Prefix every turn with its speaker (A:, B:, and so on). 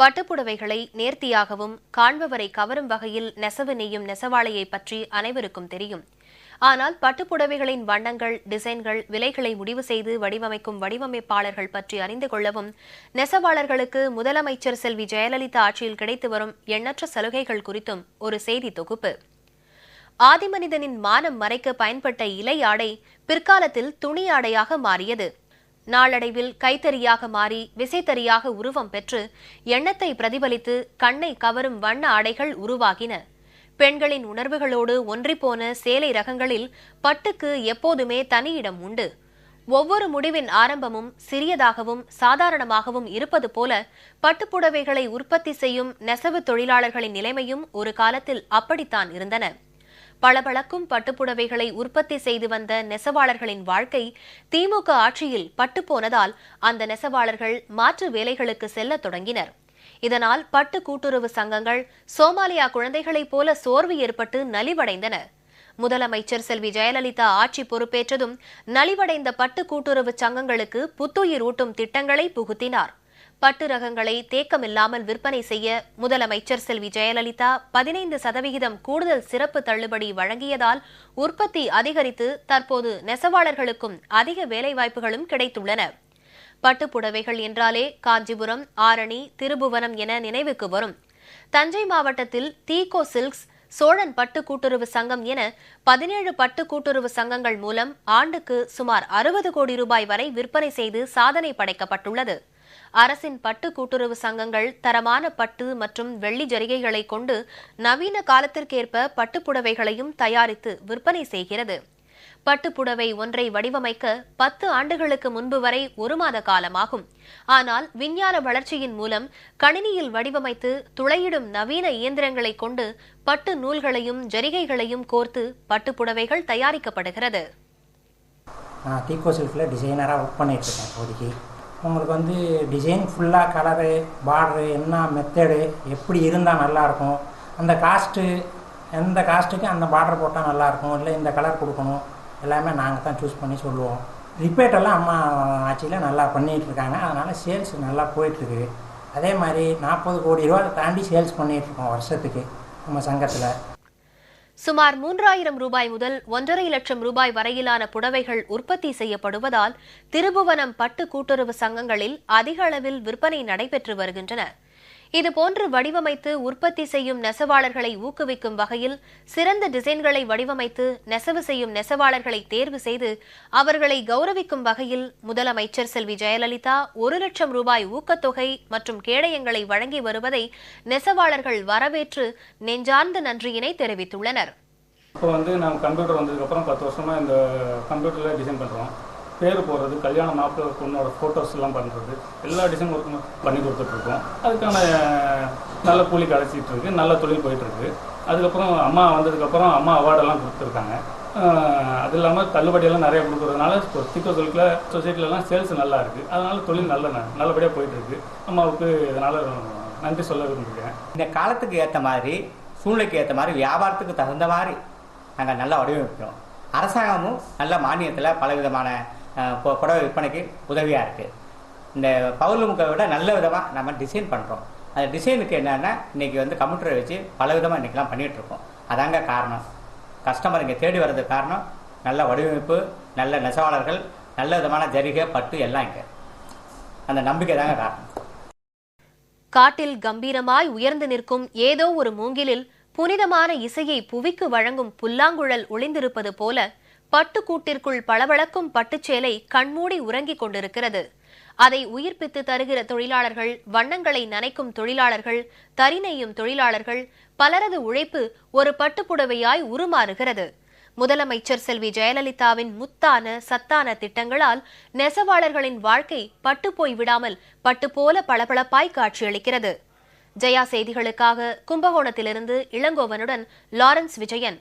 A: பட்டுப்புடவைகளை நேர்த்தியாகவும் காண்பவரை கவரும் வகையில் நெசவு நெய்யும் நெசவாளையை பற்றி அனைவருக்கும் தெரியும். ஆனால் பட்டுப்புடவைகளின் வண்ணங்கள், டிசைன்கள், விலைகளை முடிவு செய்து வடிவமைக்கும் வடிவமைப்பாளர்கள் பற்றி அறிந்து கொள்ளவும் நெசவாளர்களுக்கு முதலமைச்சர் செல்வி ஜெயலலிதா ஆட்சியில் கிடைத்து வரும் எண்ணற்ற சலுகைகள் குறித்தும் ஒரு செய்தி தொகுப்பு. ஆதிமனிதனின் மானம் மறைக்க பயன்பட்ட இலை ஆடை பிற்காலத்தில் துணி ஆடையாக மாறியது. நாளடைவில் கைத்தறியாக மாறி விசைத்தறியாக உருவம் பெற்று எண்ணத்தை பிரதிபலித்து கண்ணை கவரும் வண்ண ஆடைகள் உருவாகின. பெண்களின் உணர்வுகளோடு ஒன்றிப்போன சேலை ரகங்களில் பட்டுக்கு எப்போதுமே தனியிடம் உண்டு. ஒவ்வொரு முடிவின் ஆரம்பமும் சிறியதாகவும் சாதாரணமாகவும் இருப்பது போல பட்டுப்புடவைகளை உற்பத்தி செய்யும் நெசவு தொழிலாளர்களின் நிலைமையும் ஒரு காலத்தில் அப்படித்தான் இருந்தன. பளபளக்கும் பட்டுப்புடவைகளை உற்பத்தி செய்து வந்த நெசவாளர்களின் வாழ்க்கை திமுக ஆட்சியில் பட்டுப்போனதால் அந்த நெசவாளர்கள் மாற்று வேலைகளுக்கு செல்லத் தொடங்கினர். இதனால் பட்டு கூட்டுறவு சங்கங்கள் சோமாலியா குழந்தைகளைப் போல சோர்வு ஏற்பட்டு நலிவடைந்தன. முதலமைச்சர் செல்வி ஜெயலலிதா ஆட்சி பொறுப்பேற்றதும் நலிவடைந்த பட்டு கூட்டுறவு சங்கங்களுக்கு புத்துயிர் ஊட்டும் திட்டங்களை புகுத்தினார். பட்டு ரகங்களை தேக்கமில்லாமல் விற்பனை செய்ய முதலமைச்சர் செல்வி ஜெயலலிதா 15% கூடுதல் சிறப்பு தள்ளுபடி வழங்கியதால் உற்பத்தி அதிகரித்து தற்போது நெசவாளர்களுக்கும் அதிக வேலைவாய்ப்புகளும் கிடைத்துள்ளன. பட்டுப்புடவைகள் என்றாலே காஞ்சிபுரம், ஆரணி, திருபுவனம் என நினைவுக்கு வரும். தஞ்சை மாவட்டத்தில் தீகோ சில்க்ஸ், சோழன் பட்டு கூட்டுறவு சங்கம் என 17 பட்டு கூட்டுறவு சங்கங்கள் மூலம் ஆண்டுக்கு சுமார் 60 கோடி ரூபாய் வரை விற்பனை செய்து சாதனை படைக்கப்பட்டுள்ளது. அரசின் பட்டு கூட்டுறவு சங்கங்கள் தரமான பட்டு மற்றும் வெள்ளி ஜரிகைகளை கொண்டு நவீன காலத்திற்கேற்ப பட்டுப்புடவைகளையும் தயாரித்து விற்பனை செய்கிறது. பட்டுப்புடவை ஒன்றை வடிவமைக்க 10 ஆண்டுகளுக்கு முன்பு வரை 1 மாத காலமாகும். ஆனால் விஞ்ஞான வளர்ச்சியின் மூலம் கணினியில் வடிவமைத்து துளையிடும் நவீன இயந்திரங்களை கொண்டு பட்டு நூல்களையும் ஜரிகைகளையும் கோர்த்து பட்டுப்புடவைகள் தயாரிக்கப்படுகிறது.
B: தீகோ சில்கில் டிசைனராக ஒர்க் பண்ணிட்டு இருக்கேன். இப்போதைக்கு உங்களுக்கு டிசைன் ஃபுல்லாக கலரு, பார்டரு, என்ன மெத்தடு எப்படி இருந்தால் நல்லாயிருக்கும், அந்த காஸ்ட்டு எந்த காஸ்ட்டுக்கு அந்த பார்டர் போட்டால் நல்லாயிருக்கும், இல்லை இந்த கலர் கொடுக்கணும், எல்லாமே நாங்கள் தான் சூஸ் பண்ணி சொல்லுவோம். ரிப்பேட்டெல்லாம் அம்மா ஆட்சியில் நல்லா பண்ணிகிட்ருக்காங்க. அதனால் சேல்ஸ் நல்லா போயிட்டுருக்கு. அதே மாதிரி 40 கோடி ரூபா தாண்டி சேல்ஸ் பண்ணிகிட்ருக்கோம் வருஷத்துக்கு நம்ம சங்கத்தில்.
A: சுமார் 3000 ரூபாய் முதல் 1.5 லட்சம் ரூபாய் வரையிலான புடவைகள் உற்பத்தி செய்யப்படுவதால் திருபுவனம் பட்டு கூட்டுறவு சங்கங்களில் அதிக அளவில் விற்பனை நடைபெற்று வருகின்றன. இதுபோன்று வடிவமைத்து உற்பத்தி செய்யும் நெசவாளர்களை ஊக்குவிக்கும் வகையில் சிறந்த டிசைன்களை வடிவமைத்து நெசவு செய்யும் நெசவாளர்களை தேர்வு செய்து அவர்களை கௌரவிக்கும் வகையில் முதலமைச்சர் செல்வி ஜெயலலிதா 1 லட்சம் ரூபாய் ஊக்கத்தொகை மற்றும் கேடயங்களை வழங்கி வருவதை நெசவாளர்கள் வரவேற்று நெஞ்சார்ந்த நன்றியினை தெரிவித்துள்ளனர்.
C: இப்போ நம்ம கம்ப்யூட்டர் வந்ததுக்கப்புறம் 10 வருஷமா இந்த கம்ப்யூட்டரில் டிசைன் பண்ணுறோம். பேர் போடுறது, கல்யாணம், மாப்பிள்ளை பொண்ணோட ஃபோட்டோஸ் எல்லாம் பண்ணுறது, எல்லா டிசைன் ஒர்க்கும் பண்ணி கொடுத்துட்ருக்கோம். அதுக்கான நல்ல கூலி கிடச்சிட்டு இருக்கு, நல்ல தொழில் போயிட்டுருக்கு. அதுக்கப்புறம் அம்மா வந்ததுக்கப்புறம் அம்மா அவார்டெல்லாம் கொடுத்துருக்காங்க. அது இல்லாமல் தள்ளுபடியெல்லாம் நிறைய கொடுக்குறதுனால தீகோ சில்கில் சொசைட்டிலலாம் சேல்ஸ் நல்லா இருக்குது. அதனால் தொழில் நல்லபடியாக போயிட்டுருக்கு. அம்மாவுக்கு இதனால் நன்றி சொல்ல விரும்புகிறேன்.
D: இந்த காலத்துக்கு ஏற்ற மாதிரி, சூழ்நிலைக்கு ஏற்ற மாதிரி, வியாபாரத்துக்கு தகுந்த மாதிரி நாங்கள் நல்லா வடிவமைக்கிறோம். அரசாங்கமும் நல்ல மானியத்தில் பலவிதமான புடவை விற்பனைக்கு உதவியாக இருக்குது. இந்த பவுர்லூமுக்கை விட நல்ல விதமாக நம்ம டிசைன் பண்ணுறோம். அந்த டிசைனுக்கு என்னென்னா இன்றைக்கி கம்ப்யூட்டரை வச்சு பல விதமாக இன்றைக்கெலாம் பண்ணிகிட்ருக்கோம். அதாங்க காரணம். கஸ்டமர் இங்கே தேடி வர்றதுக்கு காரணம் நல்ல வடிவமைப்பு, நல்ல நெசவாளர்கள், நல்ல விதமான ஜரிகை, பட்டு எல்லாம் இங்கே. அந்த நம்பிக்கை தாங்க காரணம்.
A: காட்டில் கம்பீரமாய் உயர்ந்து நிற்கும் ஏதோ ஒரு மூங்கிலில் புனிதமான இசையை புவிக்கு வழங்கும் புல்லாங்குழல் ஒளிந்திருப்பது போல பட்டுக்கூட்டிற்குள் பளபளக்கும் பட்டுச்சேலை கண்மூடி உறங்கிக் கொண்டிருக்கிறது. அதை உயிர்ப்பித்து தருகிற தொழிலாளர்கள், வண்ணங்களை நனைக்கும் தொழிலாளர்கள், தறி நெய்யும் தொழிலாளர்கள், பலரது உழைப்பு ஒரு பட்டுப்புடவையாய் உருமாறுகிறது. முதலமைச்சர் செல்வி ஜெயலலிதாவின் முத்தான சத்தான திட்டங்களால் நெசவாளர்களின் வாழ்க்கை பட்டு போய் விடாமல் பட்டு போல பளபளப்பாய் காட்சியளிக்கிறது. ஜெயா செய்திகளுக்காக கும்பகோணத்திலிருந்து இளங்கோவனுடன் லாரன்ஸ் விஜயன்.